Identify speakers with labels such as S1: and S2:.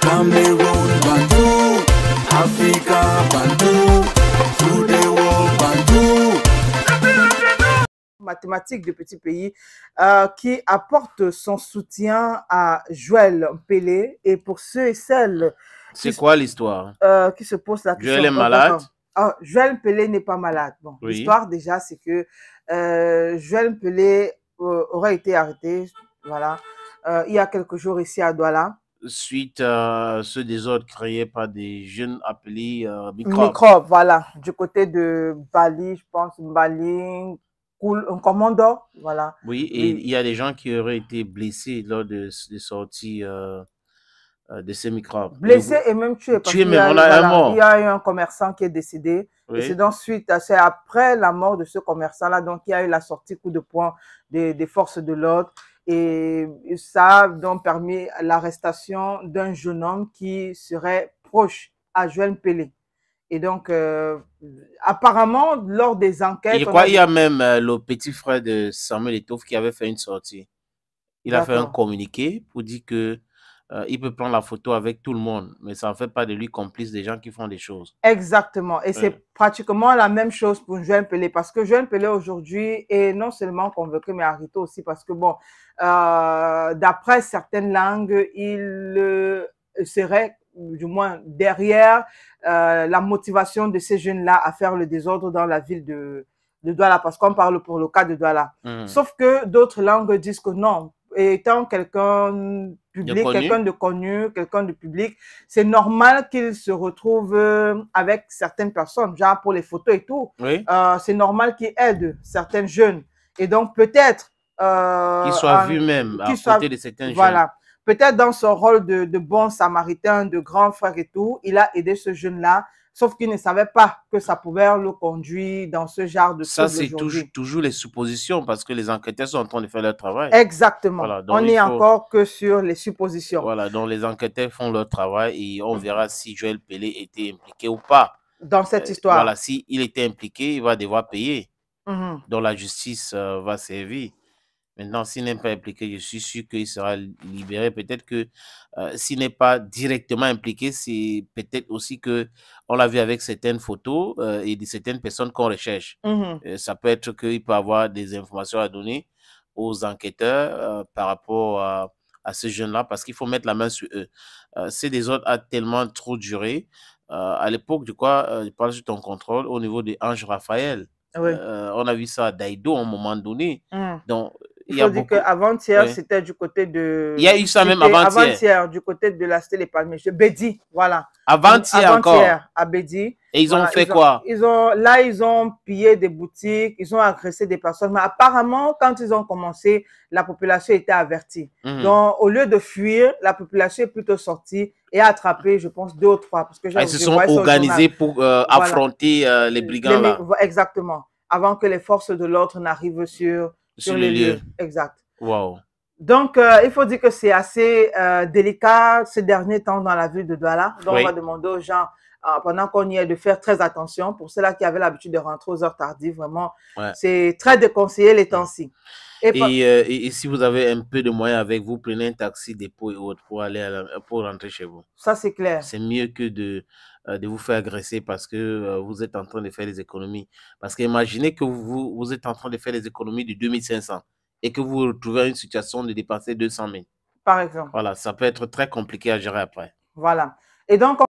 S1: Cameroon Bantou, Africa Bantou, through the world Bantou.
S2: Mathématiques de petits pays qui apporte son soutien à Joël Mpélé. Et pour ceux et celles
S3: C'est quoi l'histoire?
S2: Qui se posent la question.
S3: Joël est malade?
S2: Joël Mpélé n'est pas malade. Bon,
S3: oui.
S2: L'histoire déjà, c'est que Joël Mpélé aurait été arrêté, voilà, il y a quelques jours ici à Douala.
S3: Suite à ce désordre créé par des jeunes appelés microbes.
S2: Microbes, voilà, du côté de Bali, je pense, Bali, un commando, voilà.
S3: Oui, et il y a des gens qui auraient été blessés lors des sorties de ces microbes.
S2: Blessés et même tués.
S3: Tués même, on a un mort.
S2: Il y a eu un commerçant qui est décédé.
S3: Oui.
S2: Et c'est ensuite, c'est après la mort de ce commerçant-là, donc il y a eu la sortie coup de poing des forces de l'ordre. Et ça a donc permis l'arrestation d'un jeune homme qui serait proche à Joël Mpélé. Et donc, apparemment, lors des enquêtes...
S3: Et il y a même le petit frère de Samuel Eto'o qui avait fait une sortie. Il a fait un communiqué pour dire que il peut prendre la photo avec tout le monde, mais ça ne fait pas de lui complice des gens qui font des choses.
S2: Exactement. Et c'est pratiquement la même chose pour Joël Mpélé, parce que Joël Mpélé aujourd'hui est non seulement convoqué, mais arrêté aussi parce que, bon, d'après certaines langues, il serait, du moins derrière la motivation de ces jeunes-là à faire le désordre dans la ville de Douala, parce qu'on parle pour le cas de Douala. Sauf que d'autres langues disent que non. Étant quelqu'un public, quelqu'un de connu, quelqu'un de public, c'est normal qu'il se retrouve avec certaines personnes, genre pour les photos et tout.
S3: Oui.
S2: C'est normal qu'il aide certains jeunes. Et donc peut-être...
S3: qu'il soit vu même à côté de certains jeunes.
S2: Voilà. Peut-être dans son rôle de bon samaritain, de grand frère et tout, il a aidé ce jeune-là. Sauf qu'il ne savait pas que ça pouvait le conduire dans ce genre de
S3: ça, c'est toujours les suppositions parce que les enquêteurs sont en train de faire leur travail.
S2: Exactement.
S3: Voilà,
S2: on n'est encore que sur les suppositions.
S3: Voilà, donc les enquêteurs font leur travail et on verra si Joël Mpélé était impliqué ou pas.
S2: Dans cette histoire.
S3: Voilà, s'il était impliqué, il va devoir payer. Donc la justice va servir. Maintenant, s'il n'est pas impliqué, je suis sûr qu'il sera libéré. Peut-être que s'il n'est pas directement impliqué, c'est peut-être aussi que on l'a vu avec certaines photos et de certaines personnes qu'on recherche. Ça peut être qu'il peut avoir des informations à donner aux enquêteurs par rapport à ce jeune-là, parce qu'il faut mettre la main sur eux. Ce désordre a tellement trop duré. À l'époque, je parle sur ton contrôle, au niveau de Ange Raphaël.
S2: Oui.
S3: On a vu ça à Daïdo à un moment donné. Donc,
S2: il faut dire qu'avant-hier, c'était du côté de...
S3: Il y a eu ça même avant-hier.
S2: Avant-hier, du côté de la Cité Les Palmiers. Bédi, voilà.
S3: Avant-hier encore.
S2: À Bédi.
S3: Et ils ont fait quoi?
S2: Ils ont pillé des boutiques, ils ont agressé des personnes. Mais apparemment, quand ils ont commencé, la population était avertie. Donc, au lieu de fuir, la population est plutôt sortie et a attrapé, je pense, 2 ou 3. Parce que
S3: ils se sont organisés pour affronter les brigands là.
S2: Exactement. Avant que les forces de l'ordre n'arrivent sur les lieux. Exact.
S3: Wow.
S2: Donc, il faut dire que c'est assez délicat ces derniers temps dans la ville de Douala. Donc, on va demander aux gens, pendant qu'on y est, de faire très attention. Pour ceux-là qui avaient l'habitude de rentrer aux heures tardives, vraiment, c'est très déconseillé les temps-ci.
S3: Et si vous avez un peu de moyens avec vous, prenez un taxi, dépôt et autres pour pour rentrer chez vous.
S2: Ça, c'est clair.
S3: C'est mieux que de vous faire agresser parce que vous êtes en train de faire des économies. Parce qu'imaginez que vous êtes en train de faire des économies de 2500 et que vous vous retrouvez à une situation de dépenser 200 000.
S2: Par exemple.
S3: Voilà, ça peut être très compliqué à gérer après.
S2: Voilà. Et donc,